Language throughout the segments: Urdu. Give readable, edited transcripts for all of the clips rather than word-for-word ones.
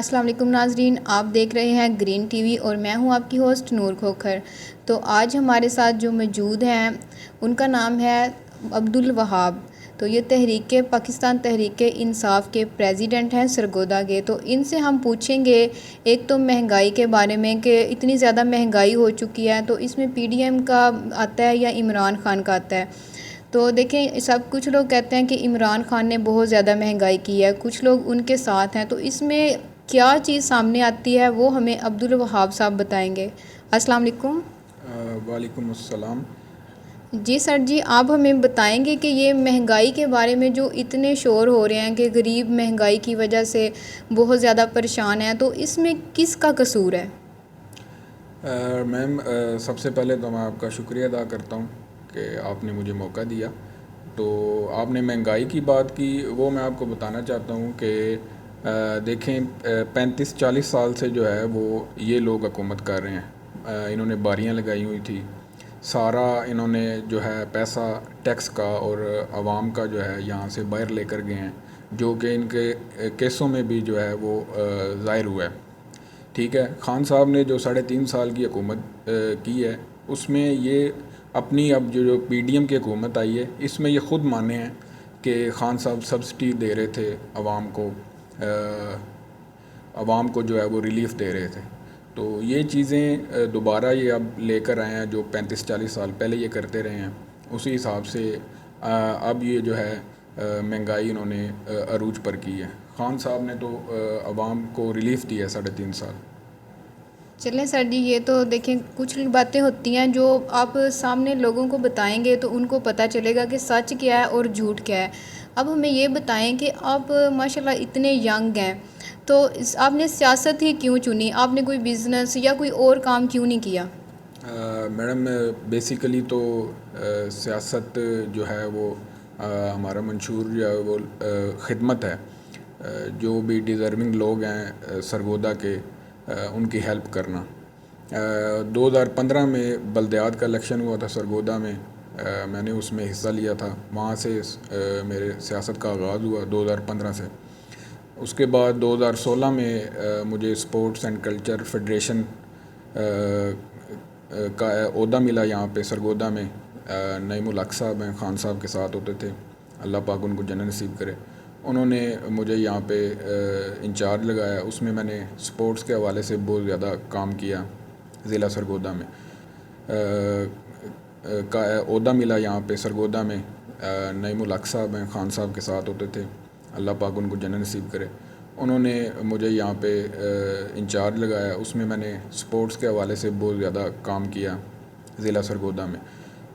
السلام علیکم ناظرین، آپ دیکھ رہے ہیں گرین ٹی وی اور میں ہوں آپ کی ہوسٹ نور کھوکھر۔ تو آج ہمارے ساتھ جو موجود ہیں ان کا نام ہے عبدالوہاب۔ تو یہ پاکستان تحریک انصاف کے پریزیڈنٹ ہیں سرگودا کے۔ تو ان سے ہم پوچھیں گے ایک تو مہنگائی کے بارے میں کہ اتنی زیادہ مہنگائی ہو چکی ہے، تو اس میں پی ڈی ایم کا آتا ہے یا عمران خان کا آتا ہے؟ تو دیکھیں، کچھ لوگ کہتے ہیں کہ عمران خان نے بہت زیادہ مہنگائی کی ہے، کچھ لوگ ان کے ساتھ ہیں۔ تو اس میں کیا چیز سامنے آتی ہے وہ ہمیں عبدالوہاب صاحب بتائیں گے۔ السلام علیکم۔ وعلیکم السلام۔ جی سر جی، آپ ہمیں بتائیں گے کہ یہ مہنگائی کے بارے میں جو اتنے شور ہو رہے ہیں کہ غریب مہنگائی کی وجہ سے بہت زیادہ پریشان ہیں، تو اس میں کس کا قصور ہے؟ میم، سب سے پہلے تو میں آپ کا شکریہ ادا کرتا ہوں کہ آپ نے مجھے موقع دیا۔ تو آپ نے مہنگائی کی بات کی، وہ میں آپ کو بتانا چاہتا ہوں کہ دیکھیں، 35-40 سال سے جو ہے وہ یہ لوگ حکومت کر رہے ہیں۔ انہوں نے باریاں لگائی ہوئی تھی، سارا انہوں نے جو ہے پیسہ ٹیکس کا اور عوام کا جو ہے یہاں سے باہر لے کر گئے ہیں، جو کہ ان کے کیسوں میں بھی جو ہے وہ ظاہر ہوا ہے۔ ٹھیک ہے، خان صاحب نے جو 3.5 سال کی حکومت کی ہے، اس میں یہ اپنی اب جو پی ڈی ایم کی حکومت آئی ہے، اس میں یہ خود مانے ہیں کہ خان صاحب سبسڈی دے رہے تھے عوام کو جو ہے وہ ریلیف دے رہے تھے۔ تو یہ چیزیں دوبارہ یہ اب لے کر آئے ہیں، جو 35-40 سال پہلے یہ کرتے رہے ہیں، اسی حساب سے اب یہ جو ہے مہنگائی انہوں نے عروج پر کی ہے۔ خان صاحب نے تو عوام کو ریلیف دیا ہے 3.5 سال۔ چلیں سر جی، یہ تو دیکھیں کچھ باتیں ہوتی ہیں جو آپ سامنے لوگوں کو بتائیں گے تو ان کو پتہ چلے گا کہ سچ کیا ہے اور جھوٹ کیا ہے۔ اب ہمیں یہ بتائیں کہ آپ ماشاءاللہ اتنے ینگ ہیں، تو آپ نے سیاست ہی کیوں چنی؟ آپ نے کوئی بزنس یا کوئی اور کام کیوں نہیں کیا؟ میڈم، بیسیکلی تو سیاست جو ہے وہ ہمارا منشور جو ہے وہ خدمت ہے۔ جو بھی ڈیزرونگ لوگ ہیں سرگودا کے، ان کی ہیلپ کرنا۔ 2015 میں بلدیات کا الیکشن ہوا تھا سرگودا میں نے اس میں حصہ لیا تھا، وہاں سے میرے سیاست کا آغاز ہوا 2015 سے۔ اس کے بعد 2016 میں مجھے اسپورٹس اینڈ کلچر فیڈریشن کا عہدہ ملا یہاں پہ سرگودا میں۔ نعیم الحق صاحب ہیں، خان صاحب کے ساتھ ہوتے تھے، اللہ پاک ان کو جنت نصیب کرے۔ انہوں نے مجھے یہاں پہ انچارج لگایا، اس میں نے سپورٹس کے حوالے سے بہت زیادہ کام کیا ضلع سرگودا میں۔ کا عہدہ ملا یہاں پہ سرگودا میں، نعیم الحق صاحب ہیں، خان صاحب کے ساتھ ہوتے تھے، اللہ پاک ان کو جنت نصیب کرے۔ انہوں نے مجھے یہاں پہ انچارج لگایا، اس میں نے سپورٹس کے حوالے سے بہت زیادہ کام کیا ضلع سرگودا میں۔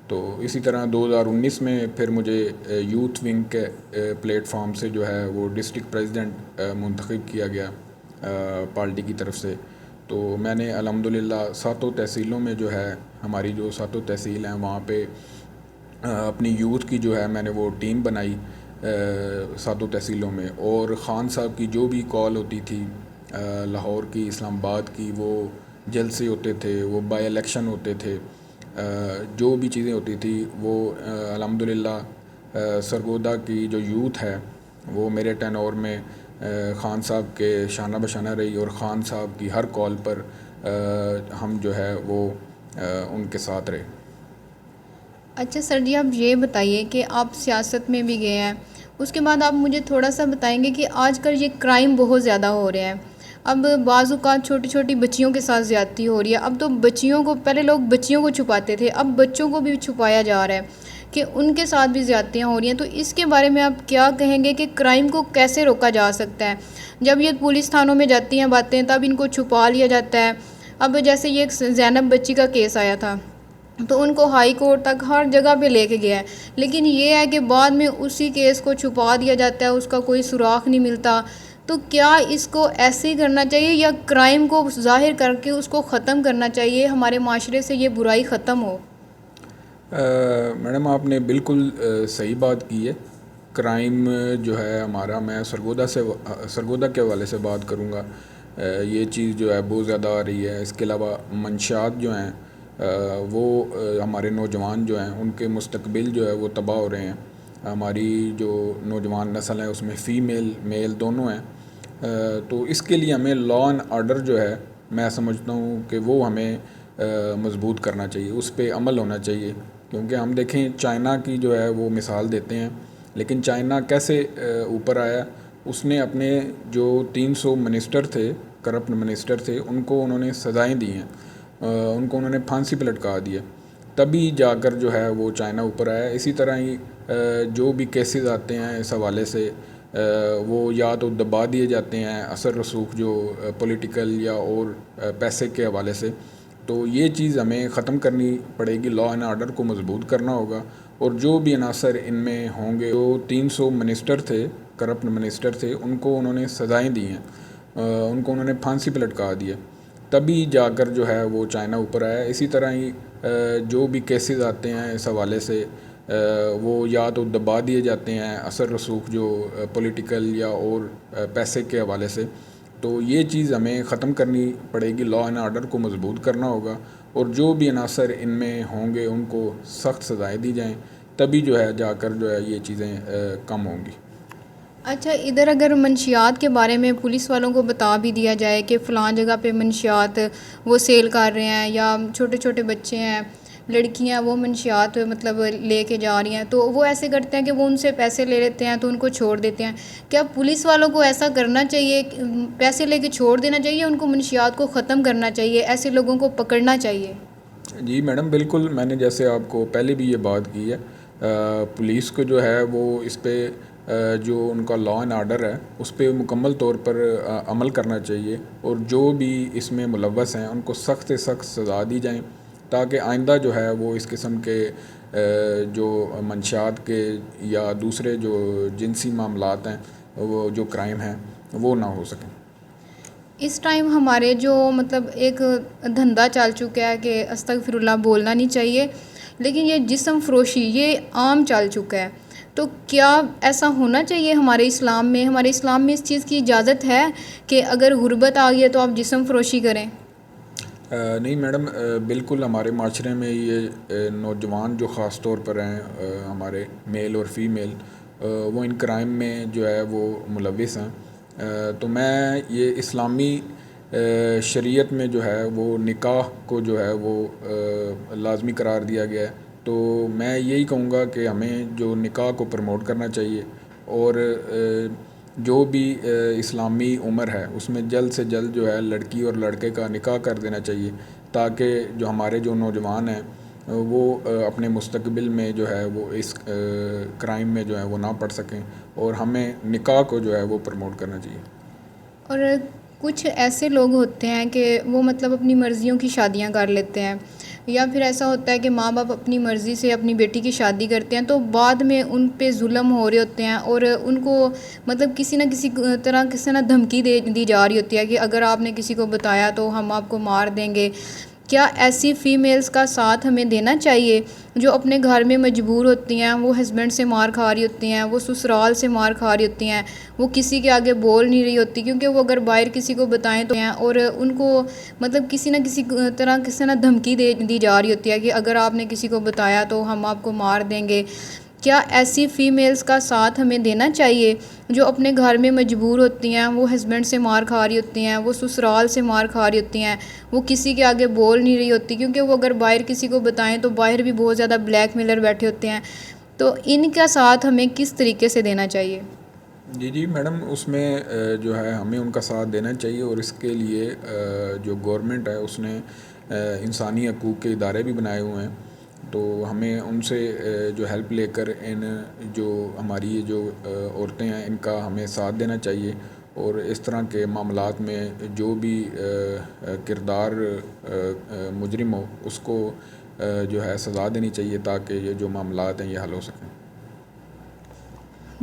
تو اسی طرح 2019 میں پھر مجھے یوتھ ونگ کے پلیٹ فارم سے جو ہے وہ ڈسٹرکٹ پریزیڈنٹ منتخب کیا گیا پارٹی کی طرف سے۔ تو میں نے الحمدللہ 7 تحصیلوں میں جو ہے، ہماری جو 7 تحصیل ہیں وہاں پہ اپنی یوتھ کی جو ہے میں نے وہ ٹیم بنائی 7 تحصیلوں میں۔ اور خان صاحب کی جو بھی کال ہوتی تھی، لاہور کی، اسلام آباد کی، وہ جلسے ہوتے تھے، وہ بائی الیکشن ہوتے تھے، جو بھی چیزیں ہوتی تھی وہ الحمدللہ سرگودا کی جو یوتھ ہے وہ میرے ٹینور میں خان صاحب کے شانہ بشانہ رہی، اور خان صاحب کی ہر کال پر ہم جو ہے وہ ان کے ساتھ رہے۔ اچھا سر جی، آپ یہ بتائیے کہ آپ سیاست میں بھی گئے ہیں، اس کے بعد آپ مجھے تھوڑا سا بتائیں گے کہ آج کل یہ کرائم بہت زیادہ ہو رہے ہیں۔ اب بعض اوقات چھوٹی چھوٹی بچیوں کے ساتھ زیادتی ہو رہی ہے۔ اب تو بچیوں کو، پہلے لوگ بچیوں کو چھپاتے تھے، اب بچوں کو بھی چھپایا جا رہا ہے کہ ان کے ساتھ بھی زیادتیاں ہو رہی ہیں۔ تو اس کے بارے میں آپ کیا کہیں گے کہ کرائم کو کیسے روکا جا سکتا ہے؟ جب یہ پولیس تھانوں میں جاتی ہیں باتیں، تب ان کو چھپا لیا جاتا ہے۔ اب جیسے یہ ایک زینب بچی کا کیس آیا تھا، تو ان کو ہائی کورٹ تک ہر جگہ پہ لے کے گیا ہے، لیکن یہ ہے کہ بعد میں اسی کیس کو چھپا دیا جاتا ہے، اس کا کوئی سراغ نہیں ملتا۔ تو کیا اس کو ایسے ہی کرنا چاہیے یا کرائم کو ظاہر کر کے اس کو ختم کرنا چاہیے، ہمارے معاشرے سے یہ برائی ختم ہو؟ میڈم، آپ نے بالکل صحیح بات کی ہے۔ کرائم جو ہے ہمارا، میں سرگودا کے حوالے سے بات کروں گا، یہ چیز جو ہے بہت زیادہ آ رہی ہے۔ اس کے علاوہ منشیات جو ہیں وہ ہمارے نوجوان جو ہیں ان کے مستقبل جو ہے وہ تباہ ہو رہے ہیں۔ ہماری جو نوجوان نسل ہے اس میں فیمیل میل دونوں ہیں، تو اس کے لیے ہمیں لا اینڈ آرڈر جو ہے میں سمجھتا ہوں کہ وہ ہمیں مضبوط کرنا چاہیے، اس پہ عمل ہونا چاہیے، کیونکہ ہم دیکھیں چائنا کی جو ہے وہ مثال دیتے ہیں، لیکن چائنا کیسے اوپر آیا؟ اس نے اپنے جو 300 منسٹر تھے، کرپٹ منسٹر تھے، ان کو انہوں نے سزائیں دی ہیں، ان کو انہوں نے پھانسی پہ لٹکا دیا، تبھی جا کر جو ہے وہ چائنا اوپر آیا۔ اسی طرح ہی جو بھی کیسز آتے ہیں اس حوالے سے وہ یا تو دبا دیے جاتے ہیں، اثر رسوخ جو پولیٹیکل یا اور پیسے کے حوالے سے، تو یہ چیز ہمیں ختم کرنی پڑے گی، لا اینڈ آرڈر کو مضبوط کرنا ہوگا، اور جو بھی عناصر ان میں ہوں گے، جو 300 منسٹر تھے، کرپٹ منسٹر تھے، ان کو انہوں نے سزائیں دی ہیں، ان کو انہوں نے پھانسی پہ لٹکا دیا، تبھی جا کر جو ہے وہ چائنا اوپر آیا۔ اسی طرح ہی جو بھی کیسز آتے ہیں اس حوالے سے وہ یا تو دبا دیے جاتے ہیں، اثر رسوخ جو پولیٹیکل یا اور پیسے کے حوالے سے، تو یہ چیز ہمیں ختم کرنی پڑے گی، لا اینڈ آرڈر کو مضبوط کرنا ہوگا، اور جو بھی عناصر ان میں ہوں گے ان کو سخت سزائیں دی جائیں، تبھی جو ہے جا کر جو ہے یہ چیزیں کم ہوں گی۔ اچھا، ادھر اگر منشیات کے بارے میں پولیس والوں کو بتا بھی دیا جائے کہ فلاں جگہ پہ منشیات وہ سیل کر رہے ہیں، یا چھوٹے چھوٹے بچے ہیں، لڑکیاں وہ منشیات مطلب لے کے جا رہی ہیں، تو وہ ایسے کرتے ہیں کہ وہ ان سے پیسے لے لیتے ہیں تو ان کو چھوڑ دیتے ہیں۔ کیا پولیس والوں کو ایسا کرنا چاہیے، پیسے لے کے چھوڑ دینا چاہیے، ان کو منشیات کو ختم کرنا چاہیے، ایسے لوگوں کو پکڑنا چاہیے؟ جی میڈم، بالکل، میں نے جیسے آپ کو پہلے بھی یہ بات کی ہے، پولیس کو جو ہے وہ اس پہ جو ان کا لا اینڈ آرڈر ہے اس پہ مکمل طور پر عمل کرنا چاہیے، اور جو بھی اس میں ملوث ہیں ان کو سخت سے سخت سزا دی جائیں، تاکہ آئندہ جو ہے وہ اس قسم کے جو منشیات کے یا دوسرے جو جنسی معاملات ہیں، وہ جو کرائم ہیں وہ نہ ہو سکیں۔ اس ٹائم ہمارے جو مطلب ایک دھندا چل چکا ہے کہ استغفر اللہ بولنا نہیں چاہیے، لیکن یہ جسم فروشی یہ عام چل چکا ہے، تو کیا ایسا ہونا چاہیے ہمارے اسلام میں؟ ہمارے اسلام میں اس چیز کی اجازت ہے کہ اگر غربت آ گئی ہے تو آپ جسم فروشی کریں؟ نہیں میڈم، بالکل ہمارے معاشرے میں یہ نوجوان جو خاص طور پر ہیں، ہمارے میل اور فیمیل، وہ ان کرائم میں جو ہے وہ ملوث ہیں، تو میں یہ اسلامی شریعت میں جو ہے وہ نکاح کو جو ہے وہ لازمی قرار دیا گیا ہے، تو میں یہی کہوں گا کہ ہمیں جو نکاح کو پروموٹ کرنا چاہیے، اور جو بھی اسلامی عمر ہے اس میں جلد سے جلد جو ہے لڑکی اور لڑکے کا نکاح کر دینا چاہیے، تاکہ جو ہمارے جو نوجوان ہیں وہ اپنے مستقبل میں جو ہے وہ اس کرائم میں جو ہے وہ نہ پڑ سکیں، اور ہمیں نکاح کو جو ہے وہ پروموٹ کرنا چاہیے۔ اور کچھ ایسے لوگ ہوتے ہیں کہ وہ مطلب اپنی مرضیوں کی شادیاں کر لیتے ہیں، یا پھر ایسا ہوتا ہے کہ ماں باپ اپنی مرضی سے اپنی بیٹی کی شادی کرتے ہیں، تو بعد میں ان پہ ظلم ہو رہے ہوتے ہیں، اور ان کو مطلب کسی نہ کسی طرح دھمکی دی جا رہی ہوتی ہے کہ اگر آپ نے کسی کو بتایا تو ہم آپ کو مار دیں گے۔ کیا ایسی فیمیلز کا ساتھ ہمیں دینا چاہیے جو اپنے گھر میں مجبور ہوتی ہیں، وہ ہسبینڈ سے مار کھا رہی ہوتی ہیں، وہ سسرال سے مار کھا رہی ہوتی ہیں، وہ کسی کے آگے بول نہیں رہی ہوتی، کیونکہ وہ اگر باہر کسی کو بتائیں تو ہیں، اور ان کو مطلب کسی نہ کسی طرح دھمکی دی جا رہی ہوتی ہے کہ اگر آپ نے کسی کو بتایا تو ہم آپ کو مار دیں گے۔ کیا ایسی فیمیلز کا ساتھ ہمیں دینا چاہیے جو اپنے گھر میں مجبور ہوتی ہیں، وہ ہسبینڈ سے مار کھا رہی ہوتی ہیں، وہ سسرال سے مار کھا رہی ہوتی ہیں، وہ کسی کے آگے بول نہیں رہی ہوتی، کیونکہ وہ اگر باہر کسی کو بتائیں تو باہر بھی بہت زیادہ بلیک میلر بیٹھے ہوتے ہیں، تو ان کا ساتھ ہمیں کس طریقے سے دینا چاہیے؟ جی میڈم، اس میں جو ہے ہمیں ان کا ساتھ دینا چاہیے، اور اس کے لیے جو گورنمنٹ ہے اس نے انسانی حقوق کے ادارے بھی بنائے ہوئے ہیں، تو ہمیں ان سے جو ہیلپ لے کر ان جو ہماری یہ جو عورتیں ہیں ان کا ہمیں ساتھ دینا چاہیے، اور اس طرح کے معاملات میں جو بھی کردار مجرم ہو اس کو جو ہے سزا دینی چاہیے، تاکہ یہ جو معاملات ہیں یہ حل ہو سکیں۔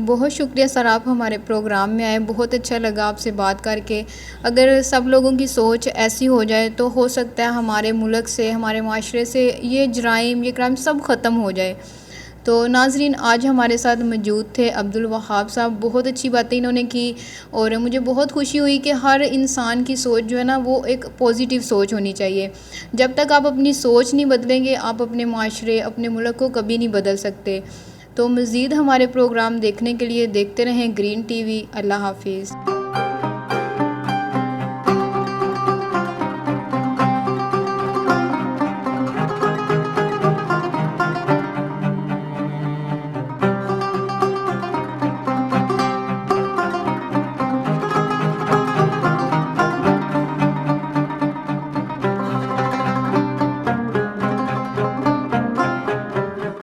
بہت شکریہ سر، آپ ہمارے پروگرام میں آئے، بہت اچھا لگا آپ سے بات کر کے۔ اگر سب لوگوں کی سوچ ایسی ہو جائے تو ہو سکتا ہے ہمارے ملک سے، ہمارے معاشرے سے یہ جرائم، یہ کرائم سب ختم ہو جائے۔ تو ناظرین، آج ہمارے ساتھ موجود تھے عبدالوہاب صاحب، بہت اچھی باتیں انہوں نے کی، اور مجھے بہت خوشی ہوئی کہ ہر انسان کی سوچ جو ہے نا وہ ایک پازیٹیو سوچ ہونی چاہیے۔ جب تک آپ اپنی سوچ نہیں بدلیں گے، آپ اپنے معاشرے، اپنے ملک کو کبھی نہیں بدل سکتے۔ تو مزید ہمارے پروگرام دیکھنے کے لیے دیکھتے رہیں گرین ٹی وی۔ اللہ حافظ۔